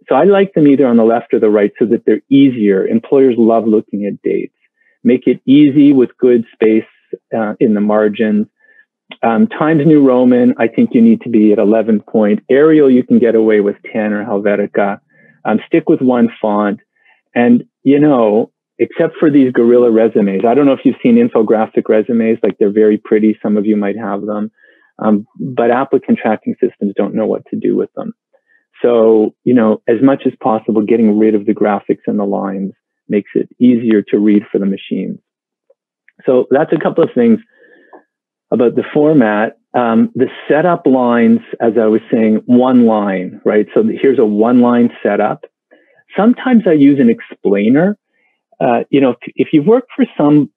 So I like them either on the left or the right so that they're easier. Employers love looking at dates. Make it easy with good space in the margins. Times New Roman, I think you need to be at 11 point. Arial, you can get away with 10 or Helvetica. Stick with 1 font. And, you know, except for these guerrilla resumes, I don't know if you've seen infographic resumes, like they're very pretty. Some of you might have them. But applicant tracking systems don't know what to do with them. So, you know, as much as possible, getting rid of the graphics and the lines makes it easier to read for the machines. So that's a couple of things about the format. The setup lines, as I was saying, 1 line, right? So here's a 1-line setup. Sometimes I use an explainer. You know, if you've worked for some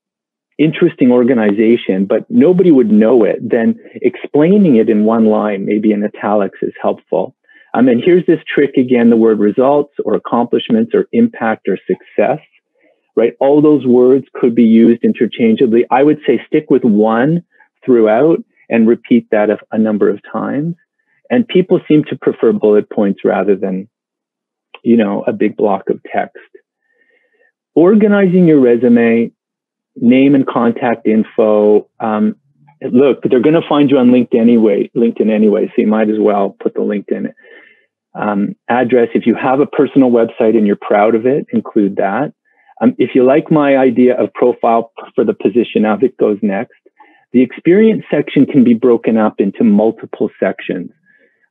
interesting organization, but nobody would know it, then explaining it in 1 line, maybe in italics, is helpful. And here's this trick again, the word results or accomplishments or impact or success, right? All those words could be used interchangeably. I would say stick with 1 throughout and repeat that a number of times. And people seem to prefer bullet points rather than, you know, a big block of text. Organizing your resume, name and contact info. Look, they're going to find you on LinkedIn anyway, so you might as well put the LinkedIn address. If you have a personal website and you're proud of it, include that. If you like my idea of profile for the position, now that goes next. The experience section can be broken up into multiple sections.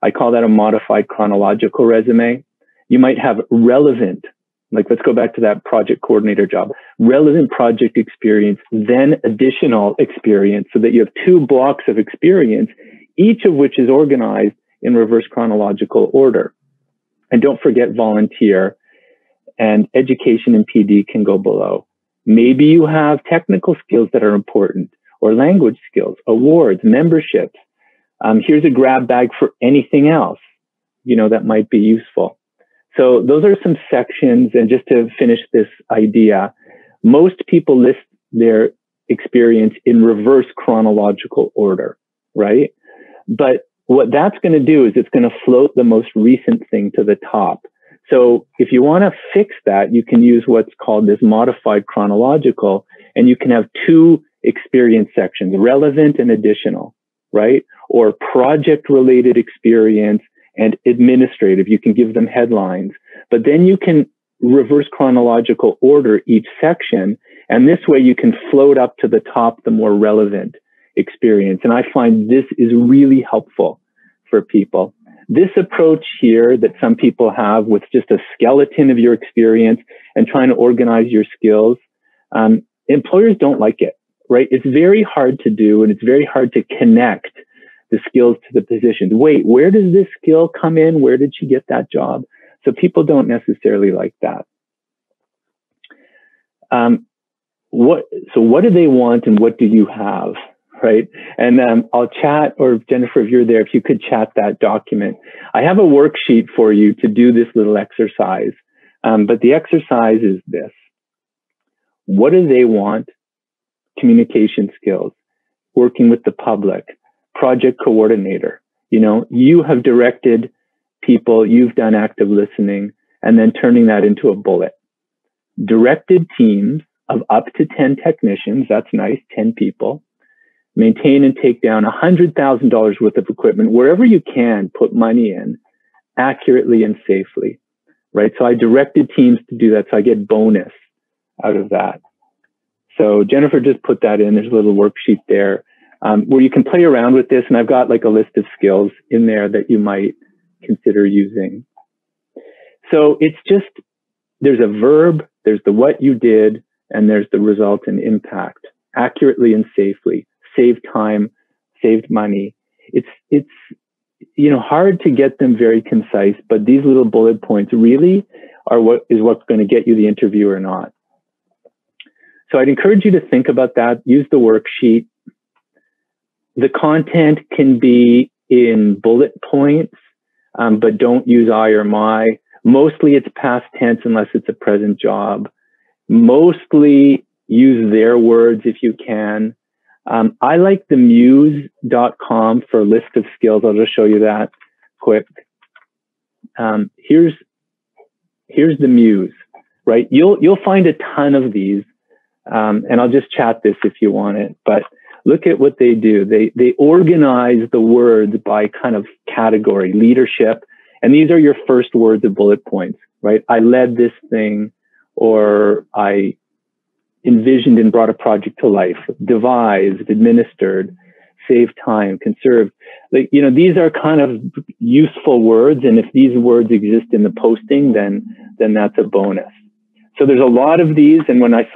I call that a modified chronological resume. You might have relevant, like let's go back to that project coordinator job, relevant project experience, then additional experience, so that you have 2 blocks of experience, each of which is organized in reverse chronological order. And don't forget volunteer, and education and PD can go below. Maybe you have technical skills that are important, or language skills, awards, memberships. Here's a grab bag for anything else, you know, that might be useful. So those are some sections. And just to finish this idea, most people list their experience in reverse chronological order, right? But what that's going to do is it's going to float the most recent thing to the top. So if you want to fix that, you can use what's called this modified chronological, and you can have 2 experience sections, relevant and additional, right? Or project-related experience and administrative. You can give them headlines, but then you can reverse chronological order each section, and this way you can float up to the top the more relevant experience. And I find this is really helpful for people. This approach here that some people have with just a skeleton of your experience and trying to organize your skills, employers don't like it, right? It's very hard to do, and it's very hard to connect the skills to the positions. Wait, where does this skill come in? Where did she get that job? So people don't necessarily like that. So what do they want and what do you have, right? And I'll chat, or Jennifer, if you're there, if you could chat that document. I have a worksheet for you to do this little exercise. But the exercise is this. What do they want? Communication skills, working with the public, project coordinator. You know, you have directed people, you've done active listening, and then turning that into a bullet. Directed teams, of up to 10 technicians. That's nice, 10 people. Maintain and take down $100,000 worth of equipment. Wherever you can, put money in accurately and safely, right? So I directed teams to do that, so I get bonus out of that. So Jennifer just put that in. There's a little worksheet there where you can play around with this, and I've got like a list of skills in there that you might consider using. So it's just, there's a verb, there's the what you did, and there's the result and impact, accurately and safely, saved time, saved money. It's hard to get them very concise, but these little bullet points really are what's going to get you the interview or not. So I'd encourage you to think about that. Use the worksheet. The content can be in bullet points, but don't use I or my. Mostly it's past tense unless it's a present job. Mostly use their words if you can. I like the muse.com for a list of skills. I'll just show you that quick. Here's the Muse, right? You'll find a ton of these, and I'll just chat this if you want it. But look at what they do. They organize the words by kind of category, leadership, and these are your first words of bullet points, right? I led this thing, or I envisioned and brought a project to life, devised, administered, saved time, conserved. Like, these are kind of useful words. And if these words exist in the posting, then that's a bonus. So there's a lot of these. And when I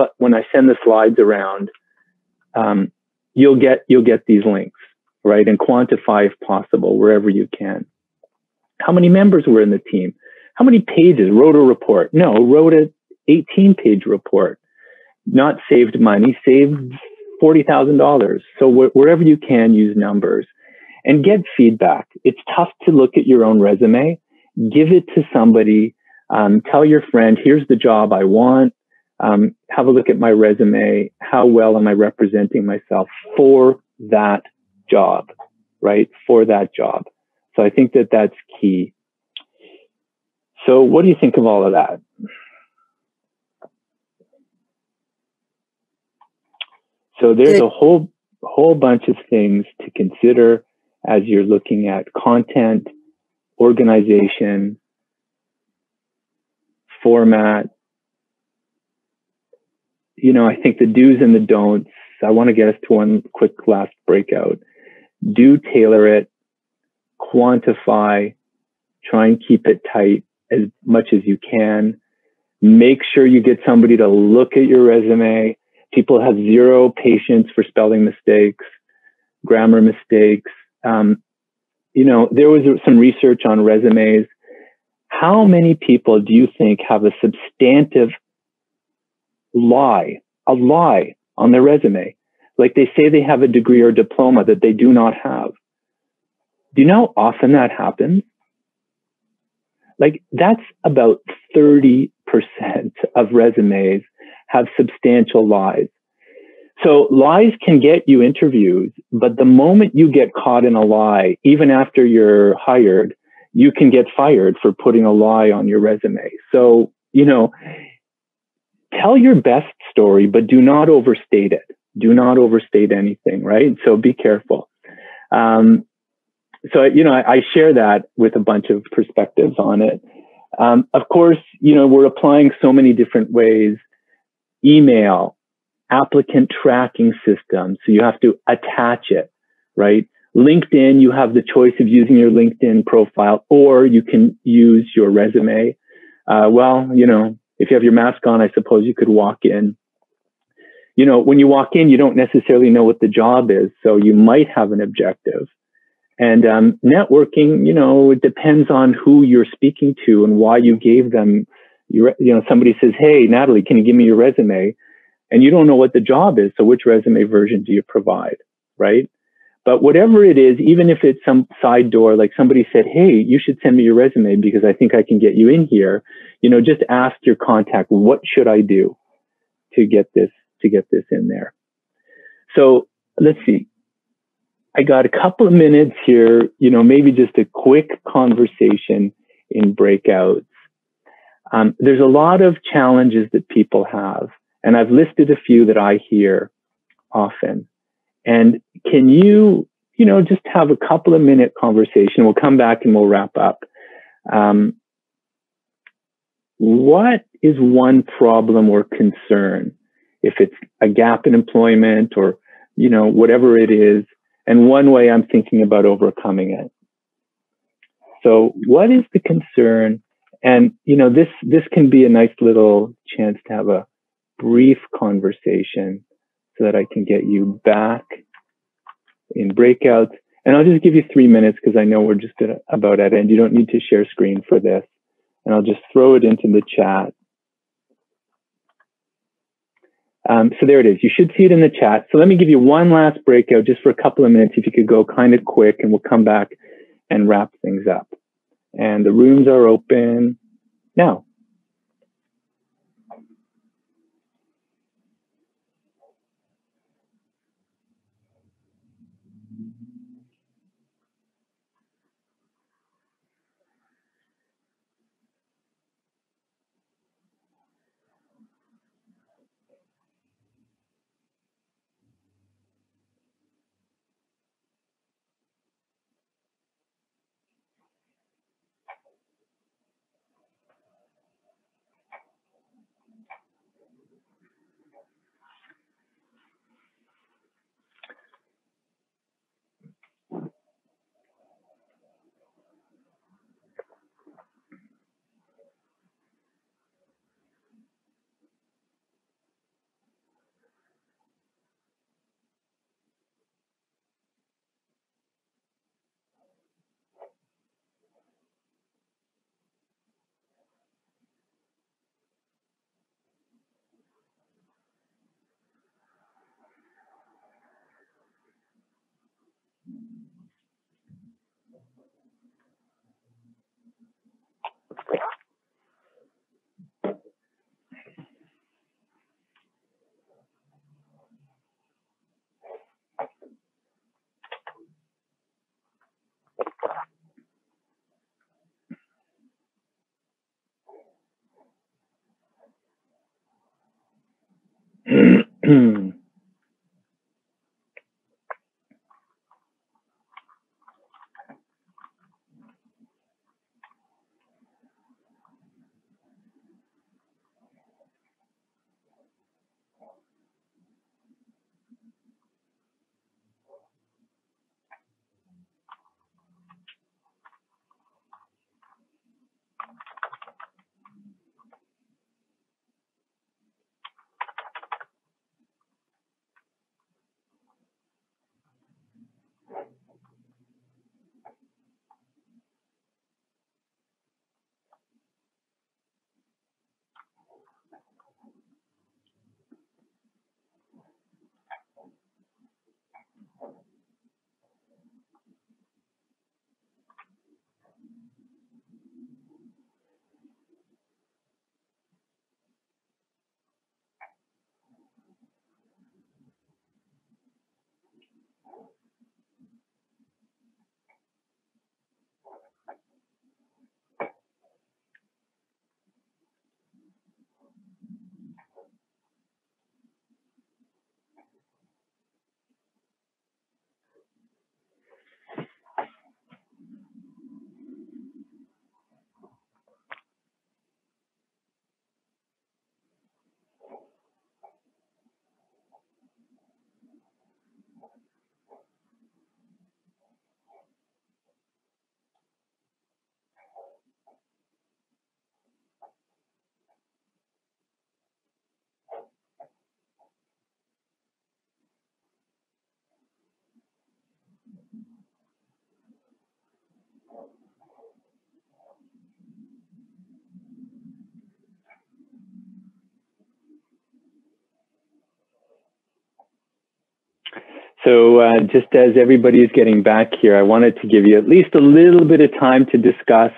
send the slides around, you'll get these links, right? And quantify if possible, wherever you can. How many members were in the team? How many pages? Wrote a report? No, wrote an 18-page report. Not saved money, saved $40,000. So wherever you can, use numbers and get feedback. It's tough to look at your own resume. Give it to somebody. Tell your friend, here's the job I want. Have a look at my resume. How well am I representing myself for that job, right? For that job. So I think that that's key. So what do you think of all of that? So there's a whole bunch of things to consider as you're looking at content, organization, format. I think the do's and the don'ts, I want to get us to one quick last breakout. Do tailor it, quantify, try and keep it tight as much as you can. Make sure you get somebody to look at your resume. People have zero patience for spelling mistakes, grammar mistakes. There was some research on resumes. How many people do you think have a substantive lie on their resume? Like they say they have a degree or diploma that they do not have. Do you know how often that happens? Like that's about 30% of resumes have substantial lies. So lies can get you interviews, but the moment you get caught in a lie, even after you're hired, you can get fired for putting a lie on your resume. So, tell your best story, but do not overstate it. Do not overstate anything, right? So be careful. I share that with a bunch of perspectives on it. Of course, we're applying so many different ways. Email, applicant tracking system. So you have to attach it, right? LinkedIn, you have the choice of using your LinkedIn profile, or you can use your resume. If you have your mask on, I suppose you could walk in. When you walk in, you don't necessarily know what the job is. So you might have an objective. And networking, it depends on who you're speaking to and why you gave them somebody says, hey, Natalie, can you give me your resume? And you don't know what the job is. So which resume version do you provide, right? But whatever it is, even if it's some side door, like somebody said, hey, you should send me your resume because I think I can get you in here. Just ask your contact, what should I do to get this in there? So let's see. I got a couple of minutes here, maybe just a quick conversation in breakouts. There's a lot of challenges that people have. And I've listed a few that I hear often. And can you, just have a couple of minute conversation? We'll come back and we'll wrap up. What is one problem or concern, if it's a gap in employment or, whatever it is, and one way I'm thinking about overcoming it? So what is the concern? And, this can be a nice little chance to have a brief conversation so that I can get you back in breakouts. And I'll just give you 3 minutes because I know we're just about at end. You don't need to share screen for this. And I'll just throw it into the chat. So there it is. You should see it in the chat. So let me give you one last breakout just for a couple of minutes. If you could go kind of quick, and we'll come back and wrap things up. And the rooms are open now. So just as everybody is getting back here, I wanted to give you at least a little bit of time to discuss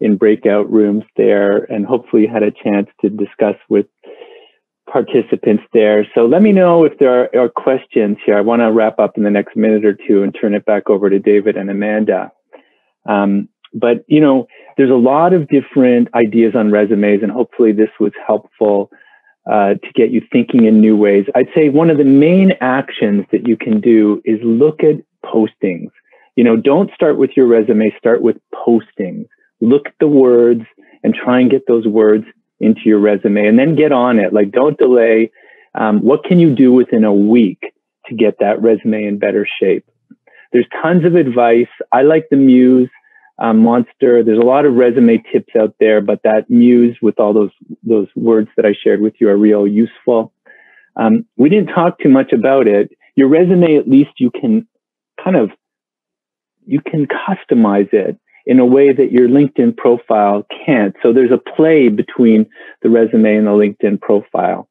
in breakout rooms there, and hopefully you had a chance to discuss with participants there. So let me know if there are questions here. I want to wrap up in the next minute or two and turn it back over to David and Amanda. But, you know, there's a lot of different ideas on resumes, and hopefully this was helpful to get you thinking in new ways. I'd say one of the main actions that you can do is look at postings. You know, don't start with your resume, start with postings. Look at the words and try and get those words into your resume, and then get on it. Like, don't delay. What can you do within a week to get that resume in better shape? There's tons of advice. I like the Muse Monster. There's a lot of resume tips out there, but that Muse with all those words that I shared with you are real useful. We didn't talk too much about it. Your resume, at least you can customize it in a way that your LinkedIn profile can't. So there's a play between the resume and the LinkedIn profile.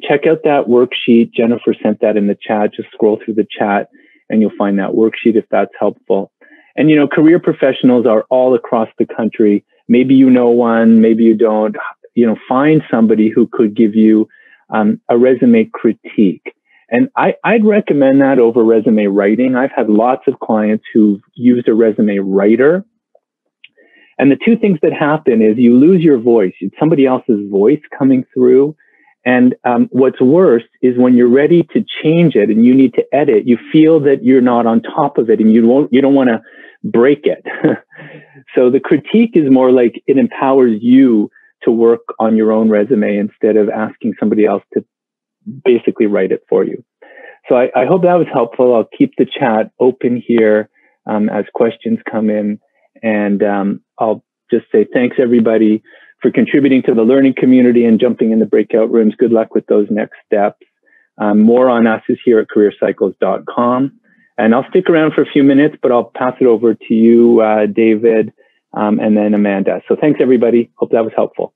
Check out that worksheet. Jennifer sent that in the chat. Just scroll through the chat and you'll find that worksheet if that's helpful. And, you know, career professionals are all across the country. Maybe you know one, maybe you don't. You know, find somebody who could give you a resume critique. And I'd recommend that over resume writing. I've had lots of clients who've used a resume writer. And the two things that happen is you lose your voice. It's somebody else's voice coming through. And what's worse is when you're ready to change it and you need to edit, you feel that you're not on top of it and you don't want to break it. So the critique is more like it empowers you to work on your own resume instead of asking somebody else to basically write it for you. So I hope that was helpful. I'll keep the chat open here as questions come in. And I'll just say thanks, everybody, for contributing to the learning community and jumping in the breakout rooms. Good luck with those next steps. More on us is here at CareerCycles.com. And I'll stick around for a few minutes, but I'll pass it over to you, David, and then Amanda. So thanks, everybody. Hope that was helpful.